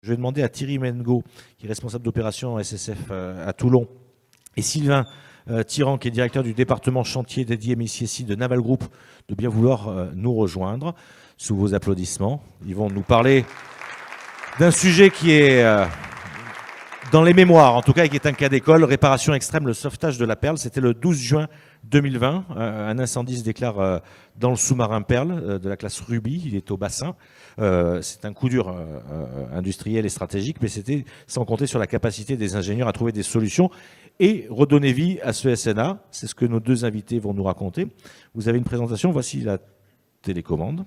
Je vais demander à Thierry Mengo, qui est responsable d'opération SSF à Toulon, et Sylvain Tyran, qui est directeur du département chantier dédié MICSI de Naval Group, de bien vouloir nous rejoindre sous vos applaudissements. Ils vont nous parler d'un sujet qui est dans les mémoires, en tout cas, qui est un cas d'école, réparation extrême, le sauvetage de la Perle. C'était le 12 juin 2020. Un incendie se déclare dans le sous-marin Perle de la classe Ruby. Il est au bassin. C'est un coup dur industriel et stratégique, mais c'était sans compter sur la capacité des ingénieurs à trouver des solutions et redonner vie à ce SNA. C'est ce que nos deux invités vont nous raconter. Vous avez une présentation. Voici la télécommande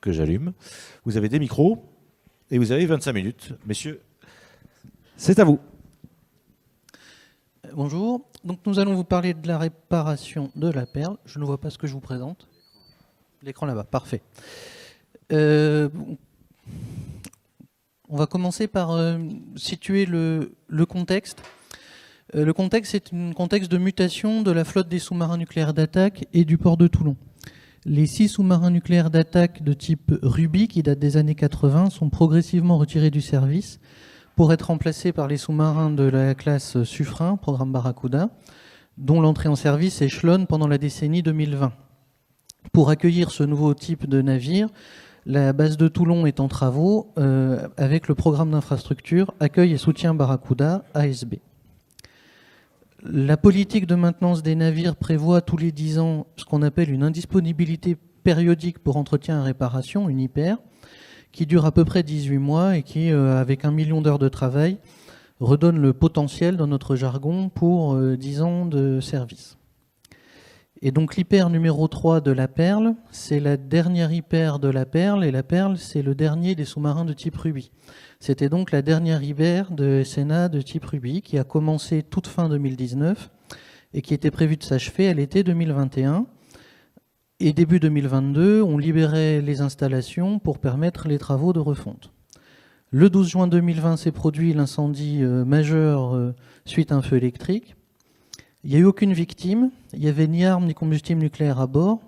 que j'allume. Vous avez des micros et vous avez 25 minutes. Messieurs, c'est à vous. Bonjour. Donc nous allons vous parler de la réparation de la Perle. Je ne vois pas ce que je vous présente. L'écran là-bas, parfait. On va commencer par situer le contexte. Le contexte, c'est un contexte de mutation de la flotte des sous-marins nucléaires d'attaque et du port de Toulon. Les 6 sous-marins nucléaires d'attaque de type Ruby, qui datent des années 80, sont progressivement retirés du service pour être remplacés par les sous-marins de la classe Suffren, programme Barracuda, dont l'entrée en service échelonne pendant la décennie 2020. Pour accueillir ce nouveau type de navire, la base de Toulon est en travaux avec le programme d'infrastructure Accueil et soutien Barracuda, ASB. La politique de maintenance des navires prévoit tous les 10 ans ce qu'on appelle une indisponibilité périodique pour entretien et réparation, une IPER, qui dure à peu près 18 mois et qui, avec 1 million d'heures de travail, redonne le potentiel, dans notre jargon, pour 10 ans de service. Et donc l'IPER numéro 3 de la Perle, c'est la dernière IPER de la Perle, et la Perle, c'est le dernier des sous-marins de type Ruby. C'était donc la dernière IPER de SNA de type Ruby, qui a commencé toute fin 2019 et qui était prévue de s'achever à l'été 2021. Et début 2022, on libérait les installations pour permettre les travaux de refonte. Le 12 juin 2020 s'est produit l'incendie majeur suite à un feu électrique. Il n'y a eu aucune victime, il n'y avait ni armes ni combustible nucléaire à bord.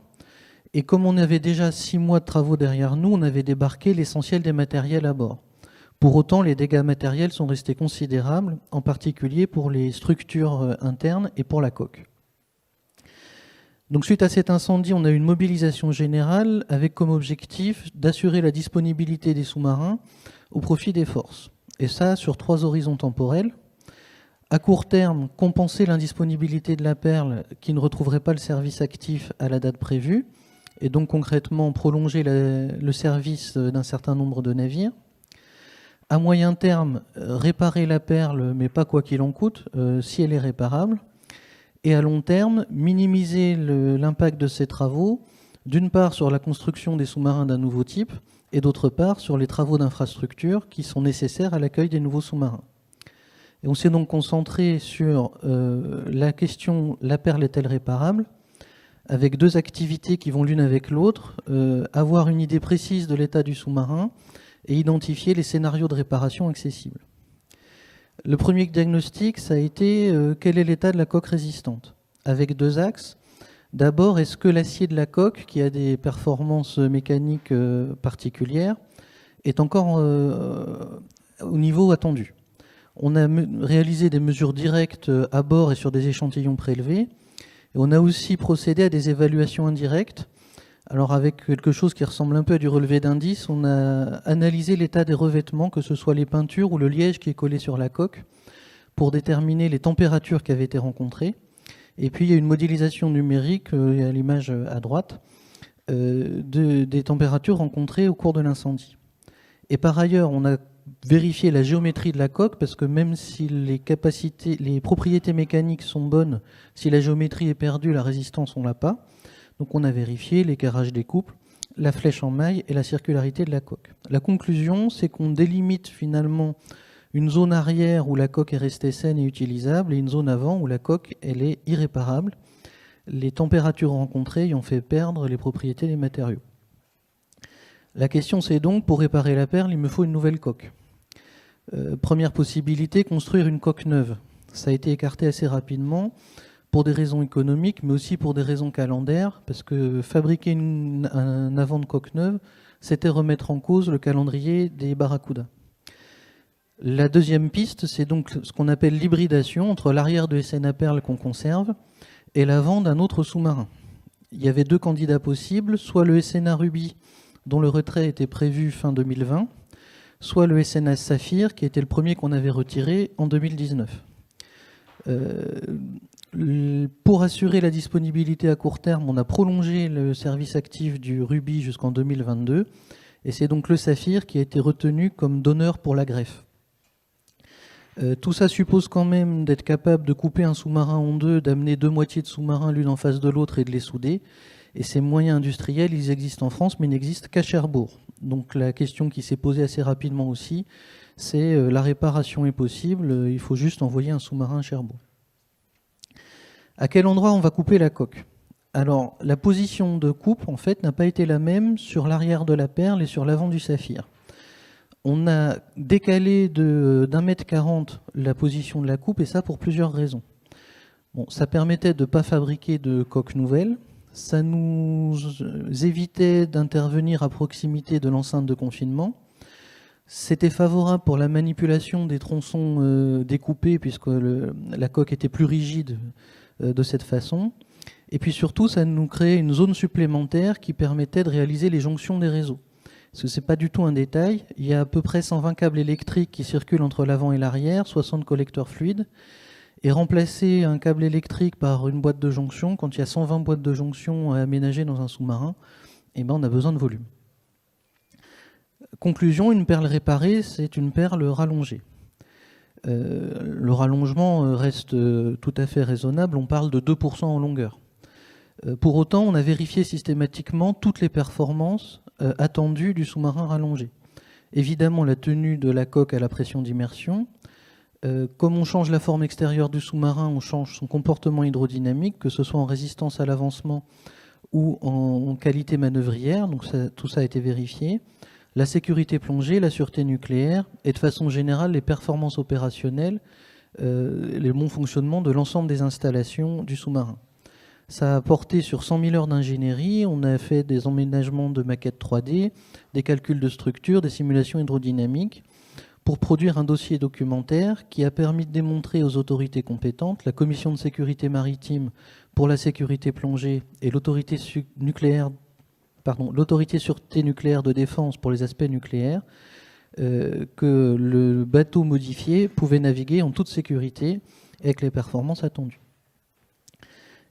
Et comme on avait déjà 6 mois de travaux derrière nous, on avait débarqué l'essentiel des matériels à bord. Pour autant, les dégâts matériels sont restés considérables, en particulier pour les structures internes et pour la coque. Donc suite à cet incendie, on a eu une mobilisation générale avec comme objectif d'assurer la disponibilité des sous-marins au profit des forces. Et ça sur 3 horizons temporels. À court terme, compenser l'indisponibilité de la Perle qui ne retrouverait pas le service actif à la date prévue, et donc concrètement prolonger le service d'un certain nombre de navires. À moyen terme, réparer la Perle, mais pas quoi qu'il en coûte, si elle est réparable. Et à long terme, minimiser l'impact de ces travaux, d'une part sur la construction des sous-marins d'un nouveau type, et d'autre part sur les travaux d'infrastructure qui sont nécessaires à l'accueil des nouveaux sous-marins. Et on s'est donc concentré sur la question « la Perle est-elle réparable ?», avec 2 activités qui vont l'une avec l'autre, avoir une idée précise de l'état du sous-marin et identifier les scénarios de réparation accessibles. Le premier diagnostic, ça a été quel est l'état de la coque résistante, avec 2 axes. D'abord, est-ce que l'acier de la coque, qui a des performances mécaniques particulières, est encore au niveau attendu? On a réalisé des mesures directes à bord et sur des échantillons prélevés. Et on a aussi procédé à des évaluations indirectes. Alors avec quelque chose qui ressemble un peu à du relevé d'indices, on a analysé l'état des revêtements, que ce soit les peintures ou le liège qui est collé sur la coque, pour déterminer les températures qui avaient été rencontrées. Et puis il y a une modélisation numérique, à l'image à droite, des températures rencontrées au cours de l'incendie. Et par ailleurs, on a vérifié la géométrie de la coque, parce que même si les propriétés mécaniques sont bonnes, si la géométrie est perdue, la résistance, on ne l'a pas. Donc on a vérifié l'équerrage des couples, la flèche en maille et la circularité de la coque. La conclusion, c'est qu'on délimite finalement une zone arrière où la coque est restée saine et utilisable et une zone avant où la coque elle est irréparable, les températures rencontrées ayant fait perdre les propriétés des matériaux. La question c'est donc, pour réparer la Perle, il me faut une nouvelle coque. Première possibilité, construire une coque neuve. Ça a été écarté assez rapidement, pour des raisons économiques, mais aussi pour des raisons calendaires, parce que fabriquer un avant de coque neuve, c'était remettre en cause le calendrier des Barracuda. La deuxième piste, c'est donc ce qu'on appelle l'hybridation entre l'arrière de SNA Perle qu'on conserve et l'avant d'un autre sous-marin. Il y avait 2 candidats possibles, soit le SNA Ruby, dont le retrait était prévu fin 2020, soit le SNA Saphir, qui était le premier qu'on avait retiré en 2019. Pour assurer la disponibilité à court terme, on a prolongé le service actif du Ruby jusqu'en 2022, et c'est donc le Saphir qui a été retenu comme donneur pour la greffe. Tout ça suppose quand même d'être capable de couper un sous-marin en 2, d'amener 2 moitiés de sous-marins l'une en face de l'autre et de les souder. Et ces moyens industriels, ils existent en France, mais ils n'existent qu'à Cherbourg. Donc la question qui s'est posée assez rapidement aussi, c'est la réparation est possible, il faut juste envoyer un sous-marin à Cherbourg. À quel endroit on va couper la coque? Alors la position de coupe, en fait, n'a pas été la même sur l'arrière de la Perle et sur l'avant du Saphir. On a décalé d'1,40 m la position de la coupe, et ça pour plusieurs raisons. Bon, ça permettait de ne pas fabriquer de coques nouvelles, ça nous évitait d'intervenir à proximité de l'enceinte de confinement, c'était favorable pour la manipulation des tronçons découpés, puisque la coque était plus rigide de cette façon, et puis surtout ça nous créait une zone supplémentaire qui permettait de réaliser les jonctions des réseaux. Parce que ce n'est pas du tout un détail, il y a à peu près 120 câbles électriques qui circulent entre l'avant et l'arrière, 60 collecteurs fluides, et remplacer un câble électrique par une boîte de jonction, quand il y a 120 boîtes de jonction à aménager dans un sous-marin, eh ben on a besoin de volume. Conclusion, une perle réparée, c'est une perle rallongée. Le rallongement reste tout à fait raisonnable, on parle de 2% en longueur. Pour autant, on a vérifié systématiquement toutes les performances attendues du sous-marin rallongé. Évidemment, la tenue de la coque à la pression d'immersion. Comme on change la forme extérieure du sous-marin, on change son comportement hydrodynamique, que ce soit en résistance à l'avancement ou en qualité manœuvrière. Donc tout ça a été vérifié. La sécurité plongée, la sûreté nucléaire et de façon générale les performances opérationnelles, le bon fonctionnement de l'ensemble des installations du sous-marin. Ça a porté sur 100 000 heures d'ingénierie, on a fait des emménagements de maquettes 3D, des calculs de structure, des simulations hydrodynamiques, pour produire un dossier documentaire qui a permis de démontrer aux autorités compétentes, la Commission de sécurité maritime pour la sécurité plongée et l'autorité sûreté nucléaire de défense pour les aspects nucléaires, que le bateau modifié pouvait naviguer en toute sécurité avec les performances attendues.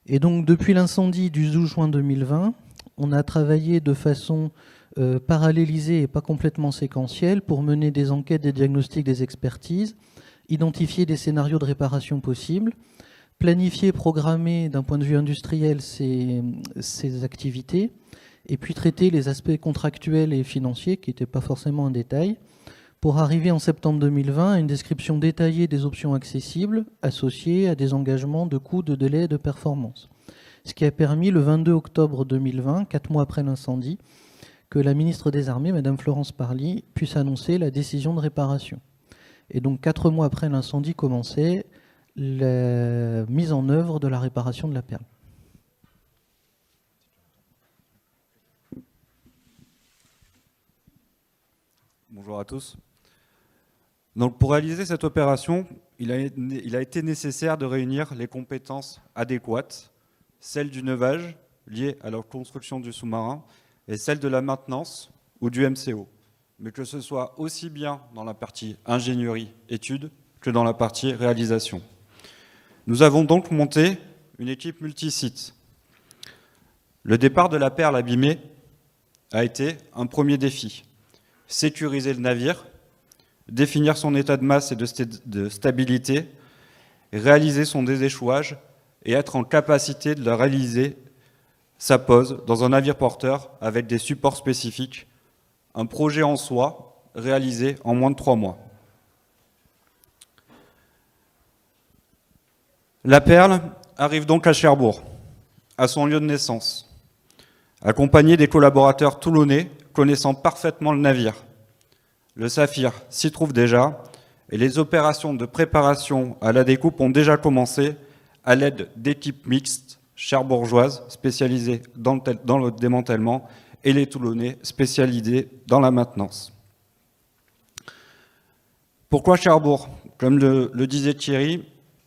Et donc, depuis l'incendie du 12 juin 2020, on a travaillé de façon parallélisée et pas complètement séquentielle pour mener des enquêtes, des diagnostics, des expertises, identifier des scénarios de réparation possibles, planifier, programmer d'un point de vue industriel ces activités, et puis traiter les aspects contractuels et financiers, qui n'étaient pas forcément un détail, pour arriver en septembre 2020 à une description détaillée des options accessibles associées à des engagements de coûts, de délais et de performance. Ce qui a permis, le 22 octobre 2020, 4 mois après l'incendie, que la ministre des Armées, Mme Florence Parly, puisse annoncer la décision de réparation. Et donc 4 mois après l'incendie commençait la mise en œuvre de la réparation de la Perle. Bonjour à tous. Donc pour réaliser cette opération, il a été nécessaire de réunir les compétences adéquates, celles du neuvage, liées à la construction du sous-marin, et celles de la maintenance ou du MCO. Mais que ce soit aussi bien dans la partie ingénierie, études, que dans la partie réalisation. Nous avons donc monté une équipe multisite. Le départ de la Perle abîmée a été un premier défi. Sécuriser le navire, définir son état de masse et de stabilité, réaliser son déséchouage et être en capacité de réaliser sa pose dans un navire porteur avec des supports spécifiques, un projet en soi réalisé en moins de 3 mois. La Perle arrive donc à Cherbourg, à son lieu de naissance, accompagnée des collaborateurs toulonnais connaissant parfaitement le navire. Le Saphir s'y trouve déjà et les opérations de préparation à la découpe ont déjà commencé à l'aide d'équipes mixtes cherbourgeoises spécialisées dans le démantèlement et les Toulonnais spécialisés dans la maintenance. Pourquoi Cherbourg? Comme le disait Thierry,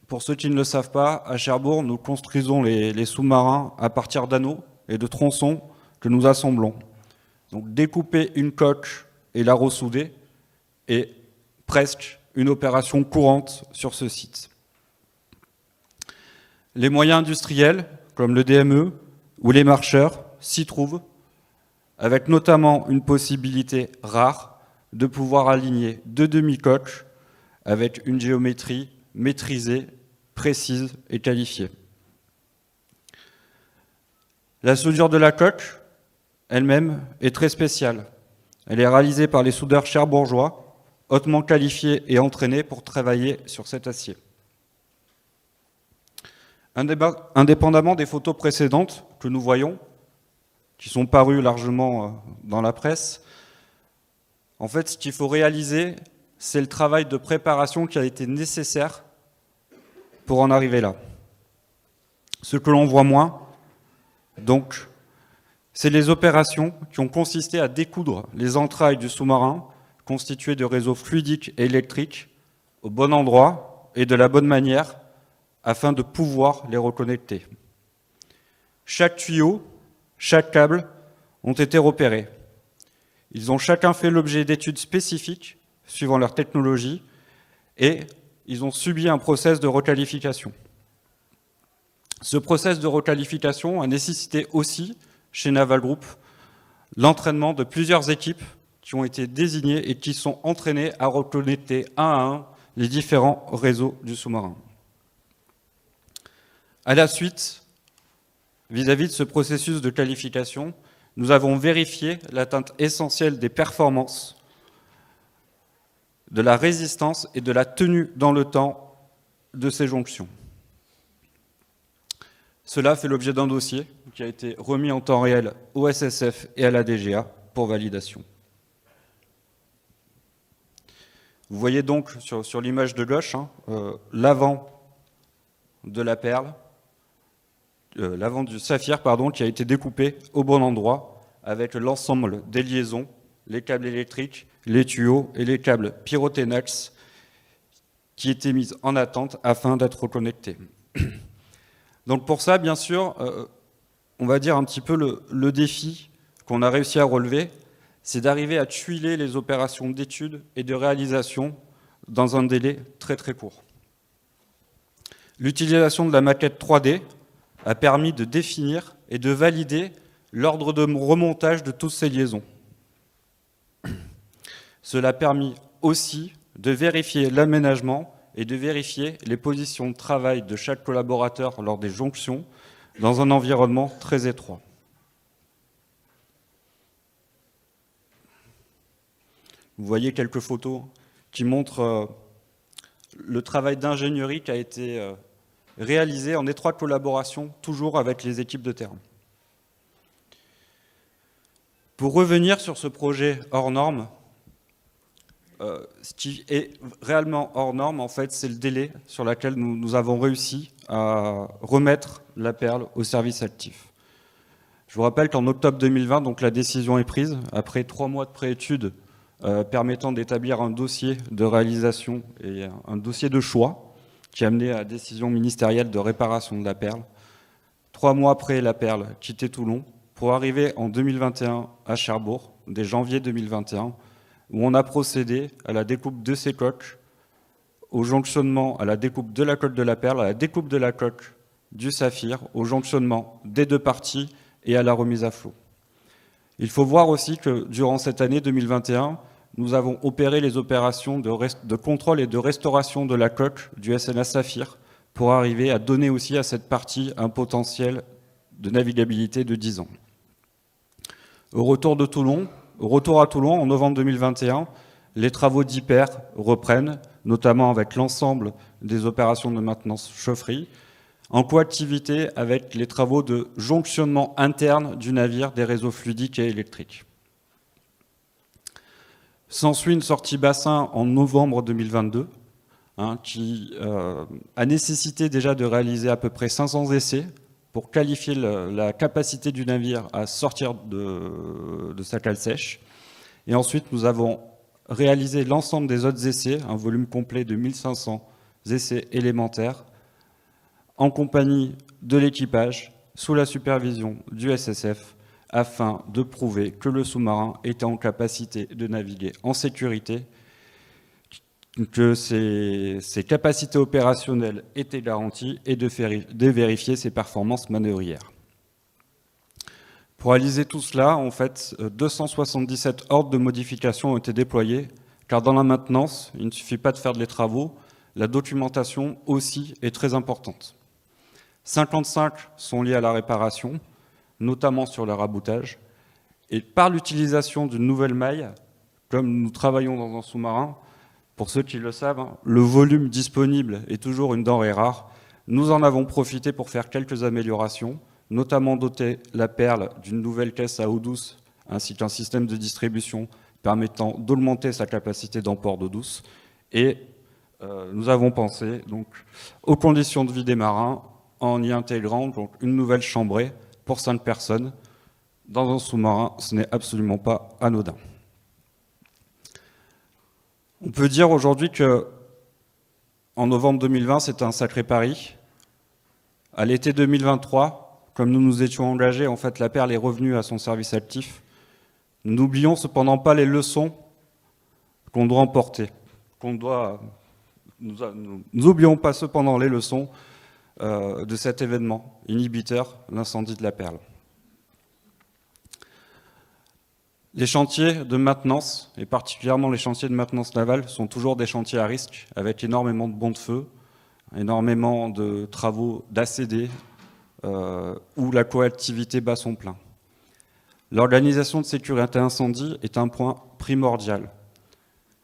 pour ceux qui ne le savent pas, à Cherbourg, nous construisons les sous-marins à partir d'anneaux et de tronçons que nous assemblons. Donc découper une coque et la ressouder est presque une opération courante sur ce site. Les moyens industriels, comme le DME ou les marcheurs, s'y trouvent, avec notamment une possibilité rare de pouvoir aligner deux demi-coques avec une géométrie maîtrisée, précise et qualifiée. La soudure de la coque, elle-même, est très spéciale. Elle est réalisée par les soudeurs cherbourgeois, hautement qualifiés et entraînés pour travailler sur cet acier. Indépendamment des photos précédentes que nous voyons, qui sont parues largement dans la presse, en fait, ce qu'il faut réaliser, c'est le travail de préparation qui a été nécessaire pour en arriver là. Ce que l'on voit moins, donc, c'est les opérations qui ont consisté à découdre les entrailles du sous-marin, constituées de réseaux fluidiques et électriques, au bon endroit et de la bonne manière, afin de pouvoir les reconnecter. Chaque tuyau, chaque câble ont été repérés. Ils ont chacun fait l'objet d'études spécifiques suivant leur technologie et ils ont subi un process de requalification. Ce process de requalification a nécessité aussi, chez Naval Group, l'entraînement de plusieurs équipes qui ont été désignées et qui sont entraînées à reconnecter un à un les différents réseaux du sous-marin. À la suite, vis-à-vis de ce processus de qualification, nous avons vérifié l'atteinte essentielle des performances, de la résistance et de la tenue dans le temps de ces jonctions. Cela fait l'objet d'un dossier qui a été remis en temps réel au SSF et à la DGA pour validation. Vous voyez donc sur l'image de gauche l'avant de la perle, l'avant du saphir, qui a été découpé au bon endroit avec l'ensemble des liaisons, les câbles électriques, les tuyaux et les câbles Pyrotenax qui étaient mis en attente afin d'être reconnectés. Donc pour ça, bien sûr, on va dire un petit peu le défi qu'on a réussi à relever, c'est d'arriver à tuiler les opérations d'études et de réalisation dans un délai très très court. L'utilisation de la maquette 3D a permis de définir et de valider l'ordre de remontage de toutes ces liaisons. Cela a permis aussi de vérifier l'aménagement et de vérifier les positions de travail de chaque collaborateur lors des jonctions dans un environnement très étroit. Vous voyez quelques photos qui montrent le travail d'ingénierie qui a été réalisé en étroite collaboration, toujours avec les équipes de terrain. Pour revenir sur ce projet hors norme, ce qui est réellement hors norme, en fait, c'est le délai sur lequel nous avons réussi à remettre la perle au service actif. Je vous rappelle qu'en octobre 2020, donc, la décision est prise, après 3 mois de préétude permettant d'établir un dossier de réalisation et un dossier de choix qui a amené à la décision ministérielle de réparation de la perle. 3 mois après, la perle quittait Toulon pour arriver en 2021 à Cherbourg, dès janvier 2021, où on a procédé à la découpe de ces coques, au jonctionnement, à la découpe de la coque de la perle, à la découpe de la coque du saphir, au jonctionnement des deux parties et à la remise à flot. Il faut voir aussi que durant cette année 2021, nous avons opéré les opérations de contrôle et de restauration de la coque du SNA Saphir pour arriver à donner aussi à cette partie un potentiel de navigabilité de 10 ans. Au retour à Toulon, en novembre 2021, les travaux d'hyper reprennent, notamment avec l'ensemble des opérations de maintenance chaufferie, en coactivité avec les travaux de jonctionnement interne du navire des réseaux fluidiques et électriques. S'ensuit une sortie bassin en novembre 2022, qui a nécessité déjà de réaliser à peu près 500 essais pour qualifier la capacité du navire à sortir de sa cale sèche. Et ensuite, nous avons réaliser l'ensemble des autres essais, un volume complet de 1500 essais élémentaires, en compagnie de l'équipage, sous la supervision du SSF, afin de prouver que le sous-marin était en capacité de naviguer en sécurité, que ses capacités opérationnelles étaient garanties et de vérifier ses performances manœuvrières. Pour réaliser tout cela, en fait, 277 ordres de modification ont été déployés, car dans la maintenance, il ne suffit pas de faire les travaux, la documentation aussi est très importante. 55 sont liés à la réparation, notamment sur le raboutage, et par l'utilisation d'une nouvelle maille, comme nous travaillons dans un sous-marin, pour ceux qui le savent, le volume disponible est toujours une denrée rare. Nous en avons profité pour faire quelques améliorations, notamment doter la Perle d'une nouvelle caisse à eau douce, ainsi qu'un système de distribution permettant d'augmenter sa capacité d'emport d'eau douce. Et nous avons pensé donc, aux conditions de vie des marins en y intégrant donc, une nouvelle chambrée pour 5 personnes. Dans un sous-marin, ce n'est absolument pas anodin. On peut dire aujourd'hui que en novembre 2020, c'était un sacré pari. À l'été 2023, comme nous nous étions engagés, en fait, la Perle est revenue à son service actif. N'oublions cependant pas les leçons qu'on doit emporter. N'oublions pas cependant les leçons de cet événement inhibiteur, l'incendie de la Perle. Les chantiers de maintenance, et particulièrement les chantiers de maintenance navale, sont toujours des chantiers à risque, avec énormément de bons de feu, énormément de travaux d'ACD, où la coactivité bat son plein. L'organisation de sécurité incendie est un point primordial.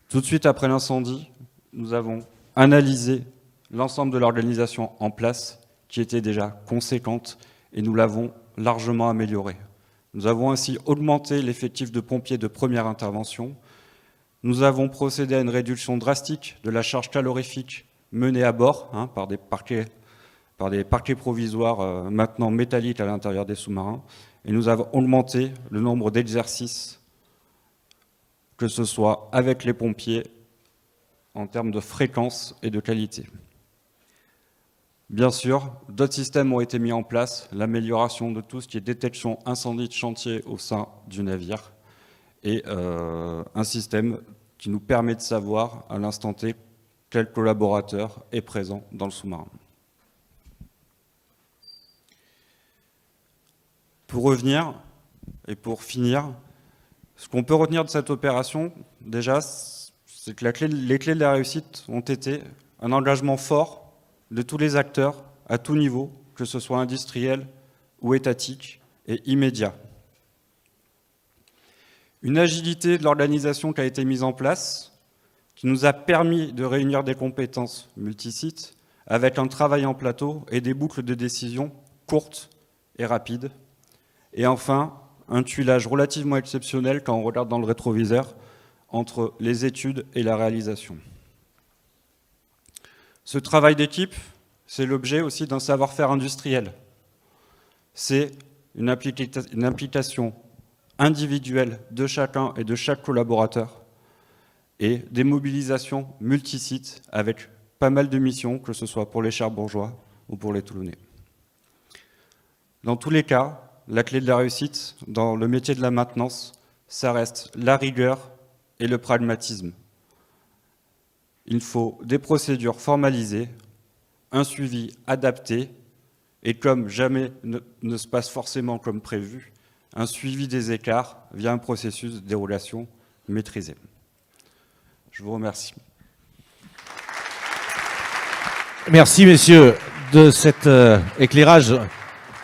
Tout de suite après l'incendie, nous avons analysé l'ensemble de l'organisation en place, qui était déjà conséquente, et nous l'avons largement améliorée. Nous avons ainsi augmenté l'effectif de pompiers de première intervention. Nous avons procédé à une réduction drastique de la charge calorifique menée à bord par des parquets provisoires maintenant métalliques à l'intérieur des sous-marins. Et nous avons augmenté le nombre d'exercices, que ce soit avec les pompiers, en termes de fréquence et de qualité. Bien sûr, d'autres systèmes ont été mis en place, l'amélioration de tout ce qui est détection incendie de chantier au sein du navire, et un système qui nous permet de savoir à l'instant T quel collaborateur est présent dans le sous-marin. Pour revenir et pour finir, ce qu'on peut retenir de cette opération, déjà, c'est que les clés de la réussite ont été un engagement fort de tous les acteurs, à tout niveau, que ce soit industriel ou étatique, et immédiat. Une agilité de l'organisation qui a été mise en place, qui nous a permis de réunir des compétences multisites, avec un travail en plateau et des boucles de décision courtes et rapides. Et enfin, un tuilage relativement exceptionnel quand on regarde dans le rétroviseur, entre les études et la réalisation. Ce travail d'équipe, c'est l'objet aussi d'un savoir-faire industriel. C'est une implication individuelle de chacun et de chaque collaborateur et des mobilisations multisites avec pas mal de missions, que ce soit pour les Cherbourgeois ou pour les Toulonnais. Dans tous les cas, la clé de la réussite dans le métier de la maintenance, ça reste la rigueur et le pragmatisme. Il faut des procédures formalisées, un suivi adapté et comme jamais ne se passe forcément comme prévu, un suivi des écarts via un processus de déroulation maîtrisé. Je vous remercie. Merci messieurs de cet éclairage.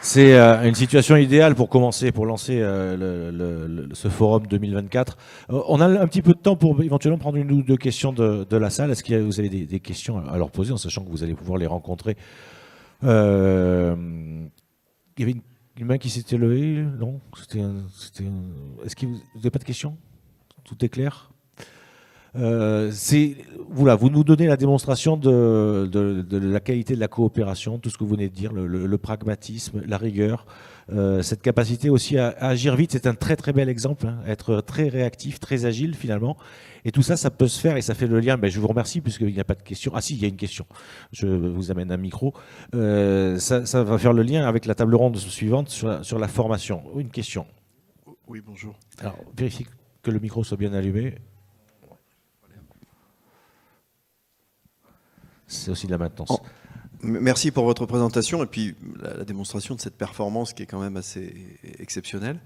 C'est une situation idéale pour commencer, pour lancer ce forum 2024. On a un petit peu de temps pour éventuellement prendre une ou deux questions de la salle. Est-ce que vous avez des questions à leur poser, en sachant que vous allez pouvoir les rencontrer? Il y avait une main qui s'était levée? Non? Est-ce que vous n'avez pas de questions? Tout est clair? Voilà, vous nous donnez la démonstration de la qualité de la coopération, tout ce que vous venez de dire, le pragmatisme, la rigueur, cette capacité aussi à agir vite. C'est un très très bel exemple, hein, être très réactif, très agile finalement. Et tout ça, ça peut se faire et ça fait le lien. Ben, je vous remercie puisqu'il n'y a pas de question. Ah si, il y a une question. Je vous amène un micro. Ça va faire le lien avec la table ronde suivante sur la formation. Une question. Oui, bonjour. Alors, vérifiez que le micro soit bien allumé. C'est aussi de la maintenance. Merci pour votre présentation et puis la démonstration de cette performance qui est quand même assez exceptionnelle.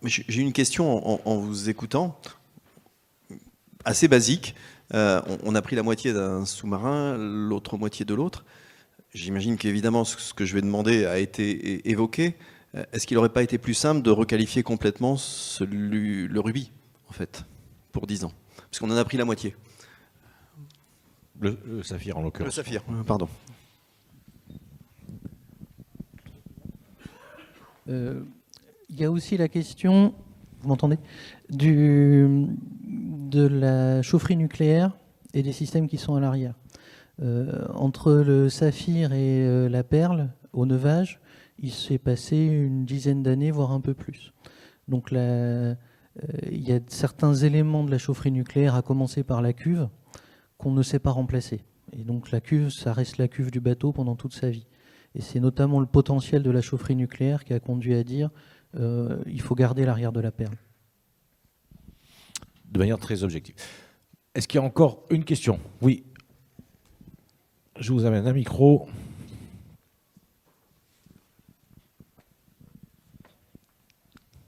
J'ai une question en vous écoutant, assez basique. On a pris la moitié d'un sous-marin, l'autre moitié de l'autre. J'imagine qu'évidemment ce que je vais demander a été évoqué. Est-ce qu'il n'aurait pas été plus simple de requalifier complètement le rubis, en fait, pour 10 ans? Parce qu'on en a pris la moitié. Le saphir en l'occurrence. Le saphir, pardon. Il y a aussi la question, vous m'entendez, de la chaufferie nucléaire et des systèmes qui sont à l'arrière. Entre le saphir et la perle, au neuvage, il s'est passé une dizaine d'années, voire un peu plus. Donc il y a certains éléments de la chaufferie nucléaire, à commencer par la cuve, qu'on ne sait pas remplacer. Et donc la cuve, ça reste la cuve du bateau pendant toute sa vie. Et c'est notamment le potentiel de la chaufferie nucléaire qui a conduit à dire il faut garder l'arrière de la perle. De manière très objective. Est-ce qu'il y a encore une question? Oui. Je vous amène un micro.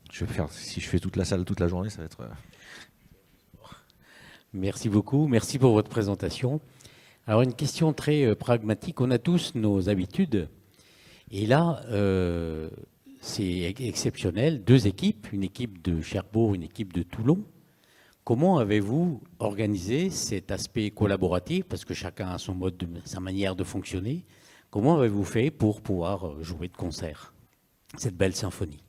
Je vais faire, si je fais toute la salle toute la journée, ça va être... Merci beaucoup, merci pour votre présentation. Alors une question très pragmatique, on a tous nos habitudes et là c'est exceptionnel, 2 équipes, une équipe de Cherbourg, une équipe de Toulon. Comment avez-vous organisé cet aspect collaboratif, parce que chacun a son mode, sa manière de fonctionner, comment avez-vous fait pour pouvoir jouer de concert cette belle symphonie?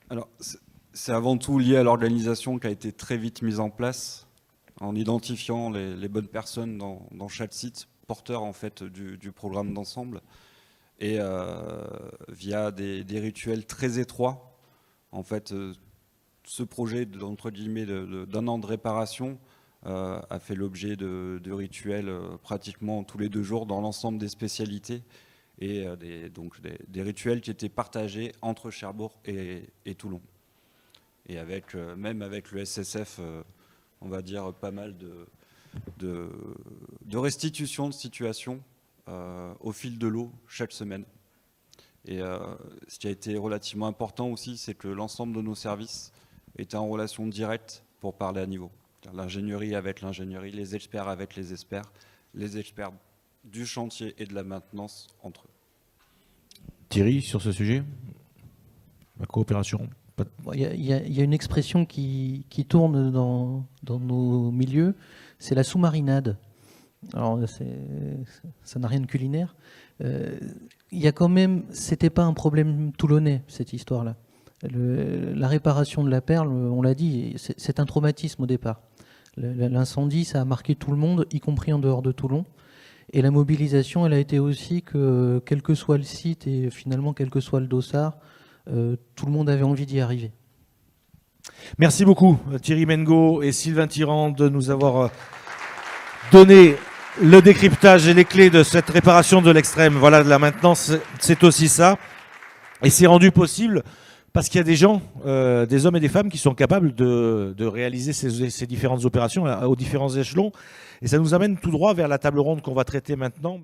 Alors, c'est avant tout lié à l'organisation qui a été très vite mise en place en identifiant les bonnes personnes dans chaque site, porteur en fait du programme d'ensemble, et via des rituels très étroits. En fait, ce projet entre guillemets d'un an de réparation a fait l'objet de rituels pratiquement tous les 2 jours dans l'ensemble des spécialités, et des rituels qui étaient partagés entre Cherbourg et Toulon. Et même avec le SSF, on va dire pas mal de restitution de situation au fil de l'eau chaque semaine. Et ce qui a été relativement important aussi, c'est que l'ensemble de nos services étaient en relation directe pour parler à niveau. L'ingénierie avec l'ingénierie, les experts avec les experts du chantier et de la maintenance entre eux. Thierry, sur ce sujet, la coopération. Il y a une expression qui tourne dans nos milieux, c'est la sous-marinade. Alors, ça n'a rien de culinaire. Il y a quand même, c'était pas un problème toulonnais, cette histoire-là. La réparation de la perle, on l'a dit, c'est un traumatisme au départ. L'incendie, ça a marqué tout le monde, y compris en dehors de Toulon. Et la mobilisation, elle a été aussi que, quel que soit le site et finalement quel que soit le dossard, tout le monde avait envie d'y arriver. Merci beaucoup Thierry Mengo et Sylvain Tirand de nous avoir donné le décryptage et les clés de cette réparation de l'extrême. Voilà, de la maintenance, c'est aussi ça. Et c'est rendu possible parce qu'il y a des gens, des hommes et des femmes qui sont capables de réaliser ces différentes opérations aux différents échelons. Et ça nous amène tout droit vers la table ronde qu'on va traiter maintenant.